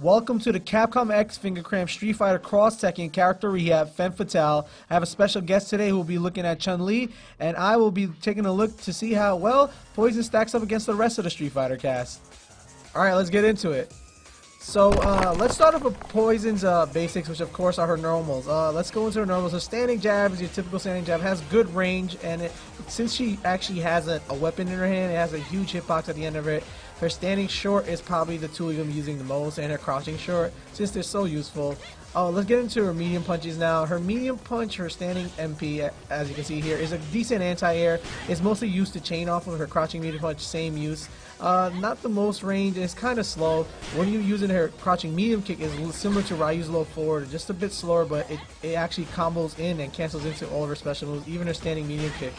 Welcome to the Capcom X Finger Cramp Street Fighter X Tekken character rehab Femme Fatale. I have a special guest today who will be looking at Chun-Li, and I will be taking a look to see how well Poison stacks up against the rest of the Street Fighter cast. Alright, let's get into it. So, let's start off with Poison's basics, which of course are her normals. Let's go into her normals. Her standing jab is your typical standing jab, has good range, and since she actually has a weapon in her hand, it has a huge hitbox at the end of it. Her standing short is probably the tool you're going to be using the most, and her crouching short, since they're so useful. Let's get into her medium punches now. Her medium punch, her standing MP, as you can see here, is a decent anti-air. It's mostly used to chain off of her crouching medium punch, same use. Not the most range, it's kind of slow. When you're using her crouching medium kick, is similar to Ryu's low forward, just a bit slower, but it actually combos in and cancels into all of her special moves, even her standing medium kick.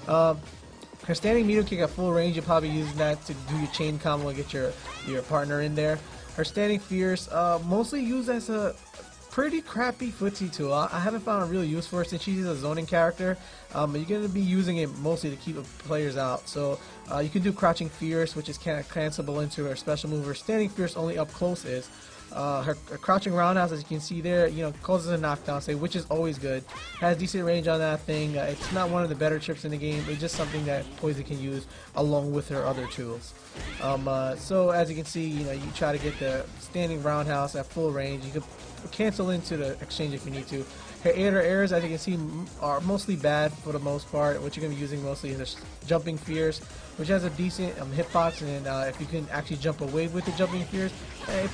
Her standing medium kick at full range, you're probably using that to do your chain combo and get your partner in there. Her standing fierce, mostly used as a pretty crappy footsie tool. I haven't found a real use for it since she's a zoning character, but you're going to be using it mostly to keep players out. So you can do crouching fierce, which is kind of cancelable into her special move. Her standing fierce only up close is. Her crouching roundhouse, as you can see there, causes a knockdown save, which is always good. Has decent range on that thing. It's not one of the better trips in the game. It's just something that Poison can use along with her other tools. So as you can see, you try to get the standing roundhouse at full range. You can cancel into the exchange if you need to. Her airs, as you can see, are mostly bad for the most part. What you're going to be using mostly is a jumping fierce, which has a decent hitbox, and if you can actually jump away with the jumping fierce, it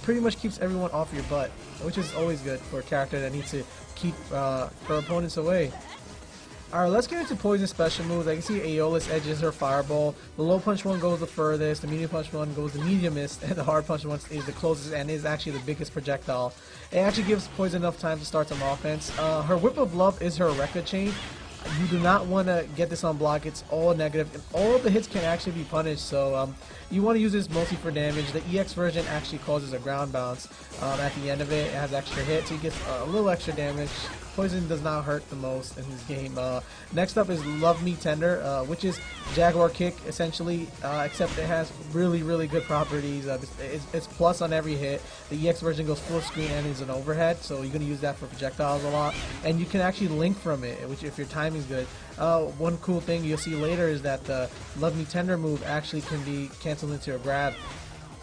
pretty much keeps everyone off your butt, which is always good for a character that needs to keep her opponents away. Alright, let's get into Poison's special moves. I can see Aeolus Edge is her fireball. The low punch one goes the furthest, the medium punch one goes the mediumest, and the hard punch one is the closest and is actually the biggest projectile. It actually gives Poison enough time to start some offense. Her Whip of Love is her record chain. You do not want to get this on block. It's all negative, and all of the hits can actually be punished, so you want to use this mostly for damage. The EX version actually causes a ground bounce at the end of it. It has extra hits, so you get a little extra damage. Poison does not hurt the most in this game. Next up is Love Me Tender, which is Jaguar Kick, essentially, except it has really good properties. It's plus on every hit. The EX version goes full screen and is an overhead, so you're going to use that for projectiles a lot. And you can actually link from it, which if your timing's good. One cool thing you'll see later is that the Love Me Tender move actually can be canceled into a grab,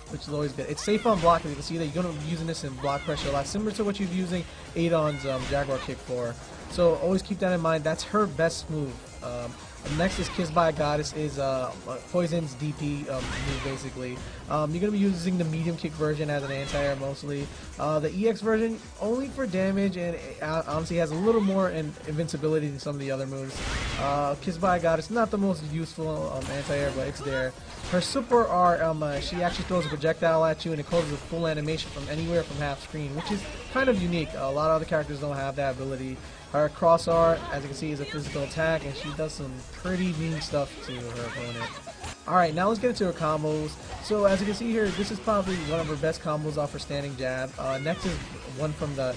which is always good. It's safe on block, as you can see that you're going to be using this in block pressure a lot, similar to what you're using Adon's Jaguar Kick for. So always keep that in mind. That's her best move. Next is Kissed by a Goddess, is Poison's DP move, basically. You're going to be using the medium kick version as an anti-air mostly. The EX version only for damage, and it honestly has a little more invincibility than some of the other moves. Kissed by a Goddess, not the most useful anti-air, but it's there. Her Super R, she actually throws a projectile at you, and it causes a full animation from anywhere from half screen, which is kind of unique. A lot of other characters don't have that ability. Her Cross R, as you can see, is a physical attack, and she does some pretty mean stuff to her opponent. Alright, now let's get into her combos. So as you can see here, this is probably one of her best combos off her standing jab. Next is one from the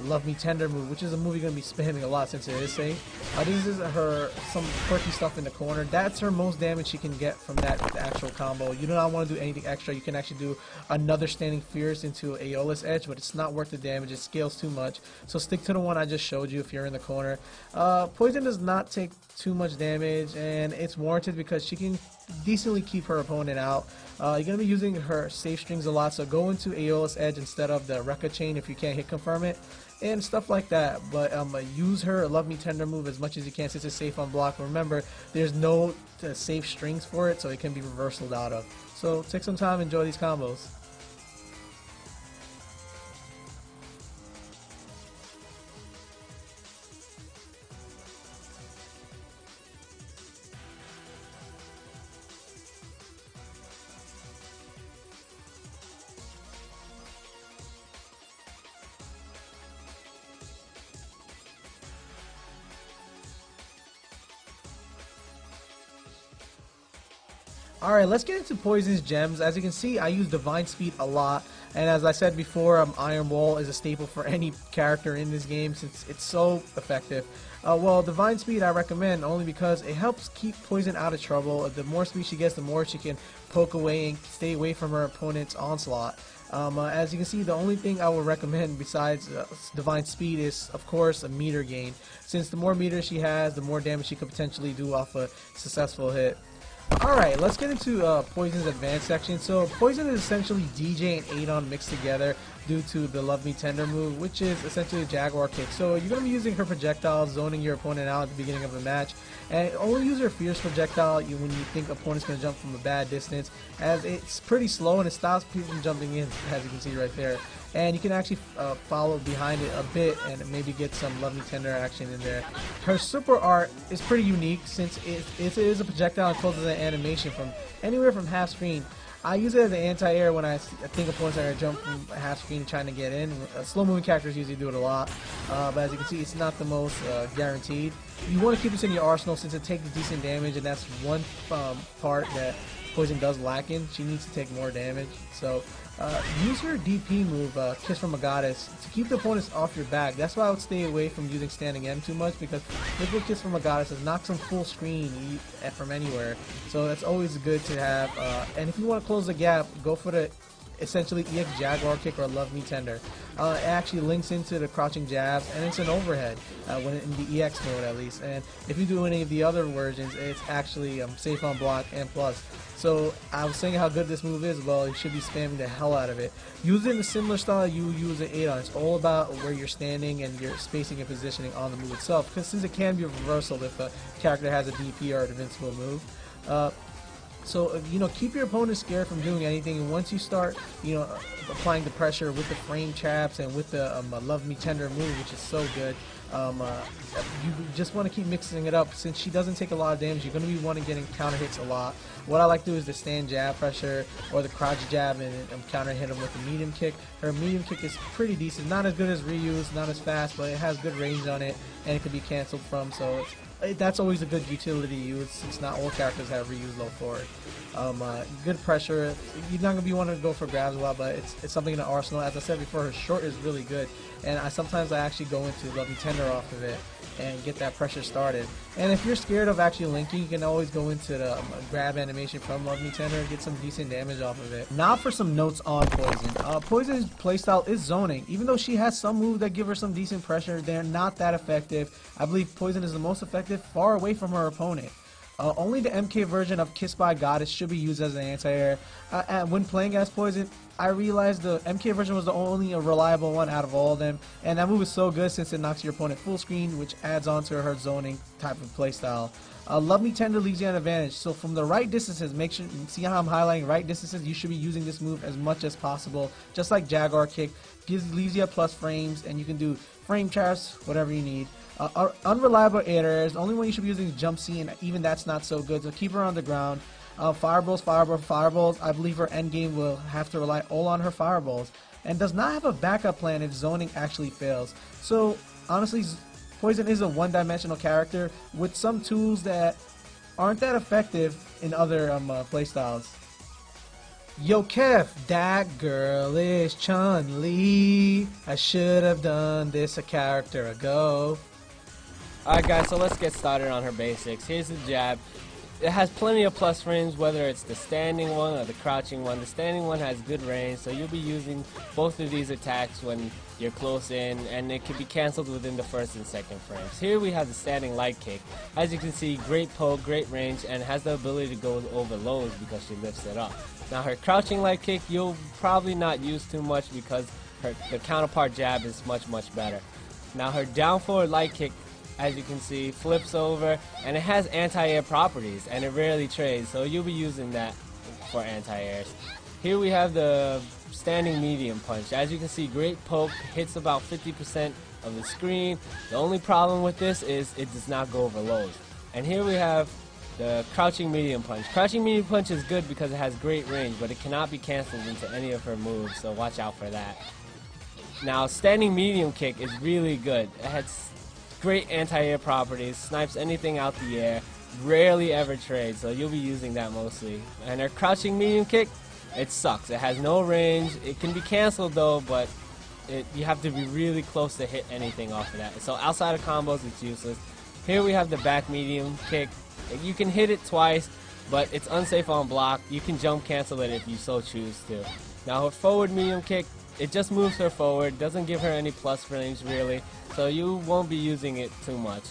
Love Me Tender move, which is a move you're going to be spamming a lot since it is safe. This is her some quirky stuff in the corner. That's her most damage she can get from that actual combo. You do not want to do anything extra. You can actually do another standing fierce into Aeolus Edge, but it's not worth the damage. It scales too much. So stick to the one I just showed you if you're in the corner. Poison does not take too much damage, and it's warranted because she can decently keep her opponent out. You're going to be using her safe strings a lot, so go into Aeolus Edge instead of the Rekka chain if you can't hit confirm it, and stuff like that. But use her Love Me Tender move as much as you can since it's safe on block. Remember, there's no safe strings for it, so it can be reversaled out of. So take some time, enjoy these combos. Alright, let's get into Poison's gems. As you can see, I use Divine Speed a lot, and as I said before, Iron Wall is a staple for any character in this game since it's so effective. Well, Divine Speed I recommend only because it helps keep Poison out of trouble. The more speed she gets, the more she can poke away and stay away from her opponent's onslaught. As you can see, the only thing I would recommend besides divine speed is, of course, a meter gain. Since the more meters she has, the more damage she could potentially do off a successful hit. Alright, let's get into Poison's advanced section. So Poison is essentially DJ and Adon mixed together due to the Love Me Tender move, which is essentially a Jaguar kick. So you're going to be using her projectiles, zoning your opponent out at the beginning of a match, and only use her fierce projectile when you think opponent's going to jump from a bad distance, as it's pretty slow and it stops people from jumping in, as you can see right there. And you can actually follow behind it a bit and maybe get some Love Me Tender action in there. Her super art is pretty unique since it is a projectile and closes an animation from anywhere from half screen. I use it as an anti-air when I think opponents are going to jump from half screen trying to get in. Slow moving characters usually do it a lot, but as you can see, it's not the most guaranteed. You want to keep this in your arsenal since it takes decent damage, and that's one part that Poison does lack in. She needs to take more damage. So use her DP move, Kiss from a Goddess, to keep the opponents off your back. That's why I would stay away from using Standing M too much, because Liquid Kiss from a Goddess knocks them full screen from anywhere. So that's always good to have. And if you want to close the gap, go for the essentially EX Jaguar kick or Love Me Tender. It actually links into the crouching jabs, and it's an overhead when in the EX mode at least. And if you do any of the other versions, it's actually safe on block and plus. So I was saying how good this move is. Well, you should be spamming the hell out of it. Use it in a similar style you use in Adon. It's all about where you're standing and your spacing and positioning on the move itself, because since it can be a reversal if a character has a DP or an invincible move. So, keep your opponent scared from doing anything, and once you start, applying the pressure with the frame traps and with the Love Me Tender move, which is so good, you just want to keep mixing it up. Since she doesn't take a lot of damage, you're going to be wanting getting counter hits a lot. What I like to do is the stand jab pressure or the crouch jab and counter hit him with the medium kick. Her medium kick is pretty decent, not as good as Ryu's, not as fast, but it has good range on it, and it can be cancelled from, so that's always a good utility to use, since not all characters have Ryu's low forward. Good pressure. You're not going to be wanting to go for grabs a lot, but it's something in the arsenal. As I said before, her short is really good, and sometimes I actually go into Love Me Tender off of it and get that pressure started. And if you're scared of actually linking, you can always go into the grab animation from Love Me Tender and get some decent damage off of it. Now for some notes on Poison. Poison's playstyle is zoning. Even though she has some moves that give her some decent pressure, they're not that effective. I believe Poison is the most effective far away from her opponent. Only the MK version of Kiss by Goddess should be used as an anti-air. And when playing as Poison, I realized the MK version was the only reliable one out of all of them, and that move is so good since it knocks your opponent full screen, which adds on to her zoning type of playstyle. Love Me Tender leaves you an advantage, so from the right distances, make sure, see how I'm highlighting right distances, you should be using this move as much as possible, just like Jaguar Kick. Leaves you at plus frames, and you can do frame traps, whatever you need. Unreliable air airs, the only one you should be using is Jump C, and even that's not so good, so keep her on the ground. Fireballs, I believe her endgame will have to rely all on her fireballs, and does not have a backup plan if zoning actually fails. So honestly, Poison is a one-dimensional character with some tools that aren't that effective in other playstyles. Yo Kev, that girl is Chun-Li. I should have done this a character ago. Alright guys, so let's get started on her basics. Here's the jab. It has plenty of plus frames, whether it's the standing one or the crouching one. The standing one has good range, so you'll be using both of these attacks when you're close in, and it can be cancelled within the first and second frames. Here we have the standing light kick. As you can see, great poke, great range, and has the ability to go over lows because she lifts it up. Now her crouching light kick, you'll probably not use too much because the counterpart jab is much better. Now her down forward light kick, as you can see, flips over, and it has anti-air properties, and it rarely trades, so you'll be using that for anti-airs. Here we have the standing medium punch. As you can see, great poke, hits about 50% of the screen. The only problem with this is it does not go over lows. And here we have the crouching medium punch. Crouching medium punch is good because it has great range, but it cannot be cancelled into any of her moves, so watch out for that. Now, standing medium kick is really good. It has great anti-air properties, snipes anything out the air, rarely ever trades, so you'll be using that mostly. And her crouching medium kick, it sucks. It has no range. It can be cancelled though, but you have to be really close to hit anything off of that. So outside of combos, it's useless. Here we have the back medium kick. You can hit it twice, but it's unsafe on block. You can jump cancel it if you so choose to. Now her forward medium kick, it just moves her forward, doesn't give her any plus frames really, so you won't be using it too much.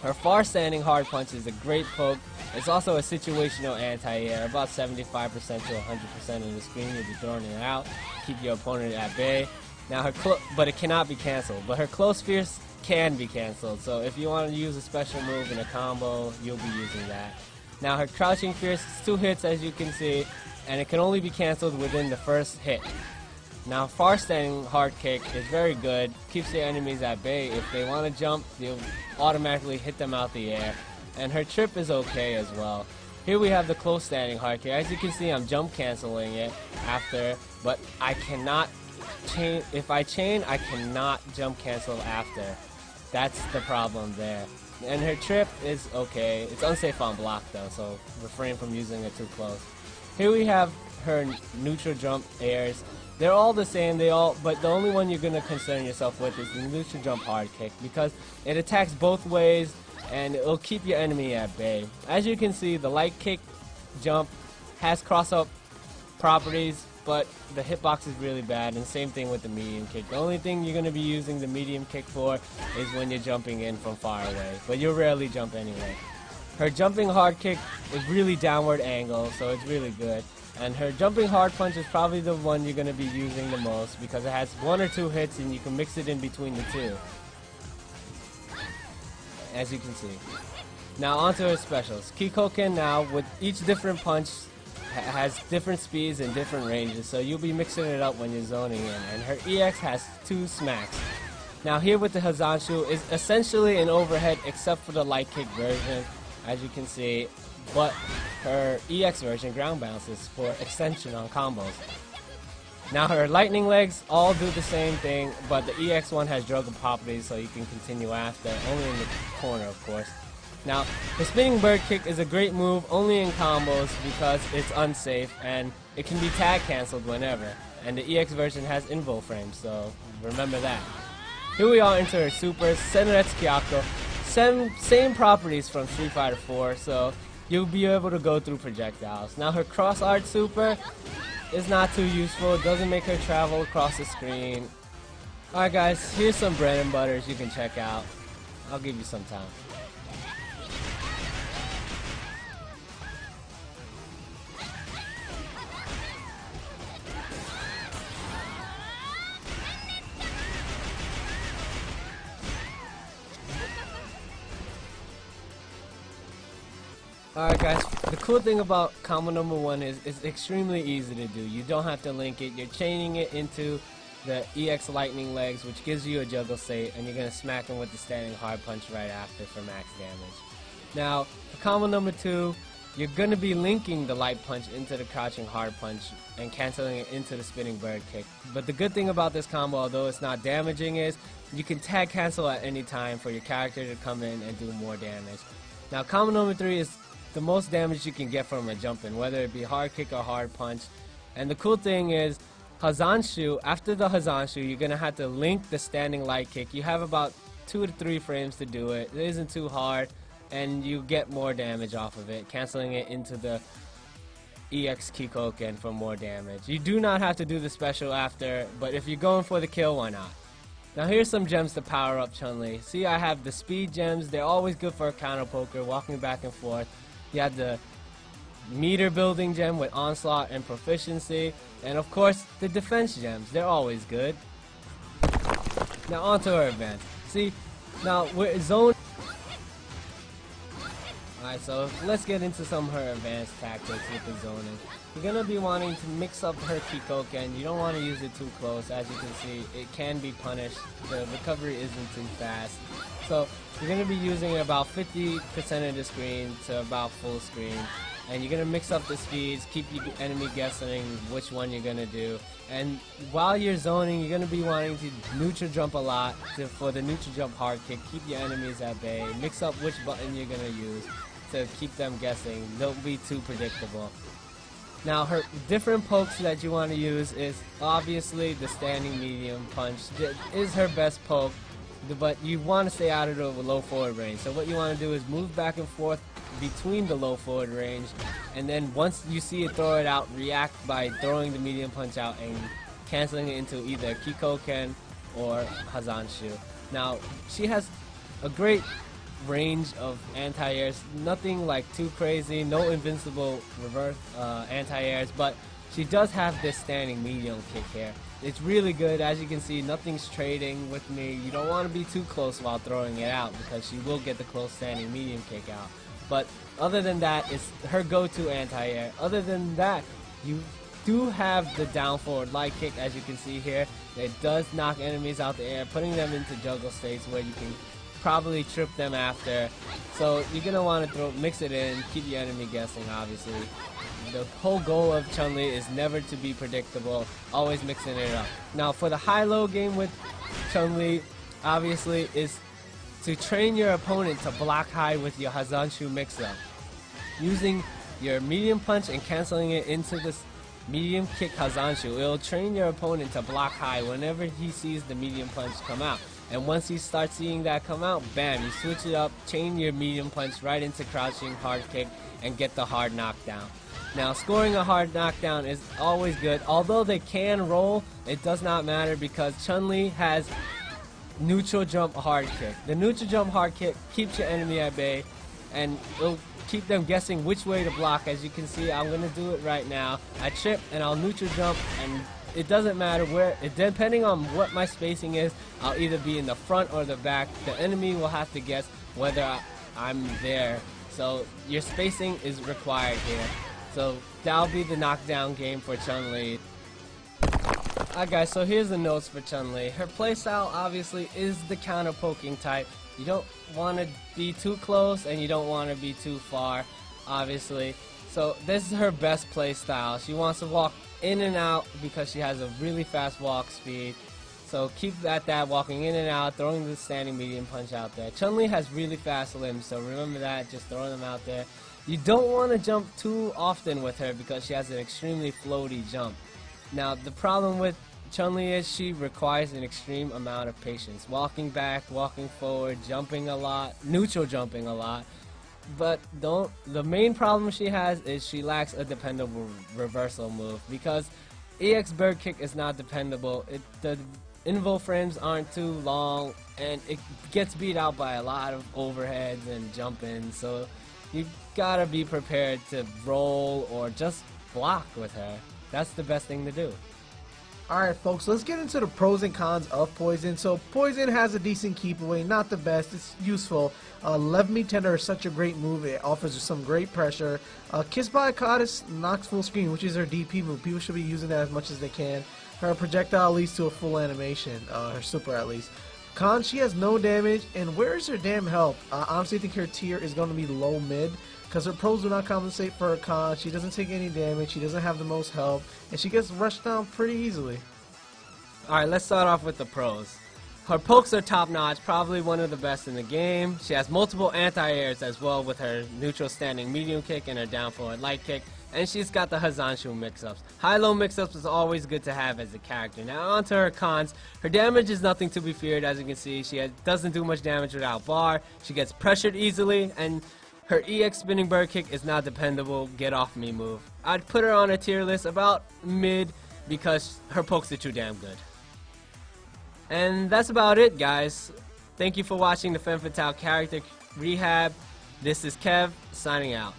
Her far standing hard punch is a great poke. It's also a situational anti-air, about 75% to 100% of the screen. You'll be throwing it out, keep your opponent at bay. Now but it cannot be cancelled. But her close fierce can be cancelled, so if you want to use a special move in a combo, you'll be using that. Now her crouching fierce is 2 hits, as you can see, and it can only be cancelled within the first hit. Now far standing hard kick is very good, keeps your enemies at bay. If they want to jump, you'll automatically hit them out the air. And her trip is okay as well. Here we have the close standing hard kick. As you can see, I'm jump canceling it after, but I cannot chain. If I chain, I cannot jump cancel after. That's the problem there. And her trip is okay. It's unsafe on block though, so refrain from using it too close. Here we have her neutral jump airs. They're all the same, but the only one you're going to concern yourself with is the neutral jump hard kick, because it attacks both ways and it'll keep your enemy at bay. As you can see, the light kick jump has cross-up properties, but the hitbox is really bad, and same thing with the medium kick. The only thing you're going to be using the medium kick for is when you're jumping in from far away, but you'll rarely jump anyway. Her jumping hard kick is really downward angle, so it's really good. And her jumping hard punch is probably the one you're going to be using the most, because it has 1 or 2 hits and you can mix it in between the two, as you can see. Now onto her specials. Kikoken now, with each different punch, has different speeds and different ranges, so you'll be mixing it up when you're zoning in. And her EX has 2 smacks. Now here with the Hazanshu is essentially an overhead except for the light kick version, as you can see, but her EX version ground bounces for extension on combos. Now her lightning legs all do the same thing, but the EX one has juggle properties, so you can continue after, only in the corner of course. Now the spinning bird kick is a great move only in combos because it's unsafe and it can be tag cancelled whenever, and the EX version has invo frames, so remember that. Here we are into her supers, Senretsu Kyako. Same properties from Street Fighter 4, so you'll be able to go through projectiles. Now her cross art super is not too useful, it doesn't make her travel across the screen. Alright guys, here's some bread and butters you can check out. I'll give you some time. Alright guys, the cool thing about combo number 1 is it's extremely easy to do. You don't have to link it, you're chaining it into the EX lightning legs, which gives you a juggle state, and you're going to smack them with the standing hard punch right after for max damage. Now, for combo number 2, you're going to be linking the light punch into the crouching hard punch and cancelling it into the spinning bird kick. But the good thing about this combo, although it's not damaging, is you can tag cancel at any time for your character to come in and do more damage. Now, combo number 3 is the most damage you can get from a jump in, whether it be hard kick or hard punch. And the cool thing is, Hazanshu, after the Hazanshu, you're going to have to link the standing light kick. You have about 2 to 3 frames to do it. It isn't too hard, and you get more damage off of it, canceling it into the EX Kikoken for more damage. You do not have to do the special after, but if you're going for the kill, why not? Now here's some gems to power up Chun-Li. See, I have the speed gems. They're always good for a counter poker, walking back and forth. You have the meter building gem with onslaught and proficiency, and of course the defense gems. They're always good. Now onto her advance. See, now we're zoned. Alright, so let's get into some of her advanced tactics with the zoning. You're going to be wanting to mix up her Kikoken. You don't want to use it too close. As you can see, it can be punished. The recovery isn't too fast. So you're going to be using it about 50% of the screen to about full screen. And you're going to mix up the speeds, keep your enemy guessing which one you're going to do. And while you're zoning, you're going to be wanting to neutral jump a lot for the neutral jump hard kick. Keep your enemies at bay. Mix up which button you're going to use to keep them guessing. Don't be too predictable. Now her different pokes that you want to use is obviously the standing medium punch. Is her best poke, but you want to stay out of the low forward range. So what you want to do is move back and forth between the low forward range, and then once you see it throw it out, react by throwing the medium punch out and canceling it into either Kikoken or Hazanshu. Now, she has a great range of anti-airs, nothing like too crazy, no invincible reverse anti-airs, but she does have this standing medium kick here. It's really good. As you can see, nothing's trading with me. You don't want to be too close while throwing it out because she will get the close standing medium kick out. But other than that, it's her go-to anti-air. Other than that, you do have the down forward light kick, as you can see here. It does knock enemies out the air, putting them into juggle states where you can probably trip them after. So you're going to want to mix it in, keep your enemy guessing, obviously. The whole goal of Chun-Li is never to be predictable, always mixing it up. Now for the high-low game with Chun-Li, obviously, is to train your opponent to block high with your Hazanshu mix-up. Using your medium punch and canceling it into this medium kick Hazanshu, it'll train your opponent to block high whenever he sees the medium punch come out. And once he starts seeing that come out, bam, you switch it up, chain your medium punch right into crouching hard kick and get the hard knockdown. Now, scoring a hard knockdown is always good. Although they can roll, it does not matter because Chun-Li has neutral jump hard kick. The neutral jump hard kick keeps your enemy at bay, and it'll keep them guessing which way to block. As you can see, I'm going to do it right now. I trip, and I'll neutral jump, and it doesn't matter where, depending on what my spacing is, I'll either be in the front or the back. The enemy will have to guess whether I'm there. So your spacing is required here. So that'll be the knockdown game for Chun-Li. Alright guys, so here's the notes for Chun-Li. Her playstyle obviously is the counter poking type. You don't want to be too close and you don't want to be too far, obviously. So this is her best playstyle. She wants to walk in and out because she has a really fast walk speed. So keep at that, walking in and out, throwing the standing medium punch out there. Chun-Li has really fast limbs, so remember that, just throwing them out there. You don't want to jump too often with her because she has an extremely floaty jump. Now, the problem with Chun-Li is she requires an extreme amount of patience. Walking back, walking forward, jumping a lot, neutral jumping a lot. But the main problem she has is she lacks a dependable reversal move because EX bird kick is not dependable. The invo frames aren't too long and it gets beat out by a lot of overheads and jump-ins. So you gotta be prepared to roll or just block with her. That's the best thing to do. Alright folks, let's get into the pros and cons of Poison. So Poison has a decent keep away, not the best, it's useful. Left Me Tender is such a great move, it offers some great pressure. Kiss by a Goddess knocks full screen, which is her DP move. People should be using that as much as they can. Her projectile leads to a full animation, her super at least. Con, she has no damage, and where is her damn health? I honestly think her tier is going to be low mid, because her pros do not compensate for her con. She doesn't take any damage, she doesn't have the most health, and she gets rushed down pretty easily. Alright, let's start off with the pros. Her pokes are top notch, probably one of the best in the game. She has multiple anti-airs as well with her neutral standing medium kick and her down forward light kick. And she's got the Hazanshu mix-ups. High-low mix-ups is always good to have as a character. Now onto her cons. Her damage is nothing to be feared, as you can see. She doesn't do much damage without bar. She gets pressured easily, and her EX spinning bird kick is not dependable. Get off me move. I'd put her on a tier list about mid because her pokes are too damn good. And that's about it, guys. Thank you for watching the Femme Fatale character rehab. This is Kev, signing out.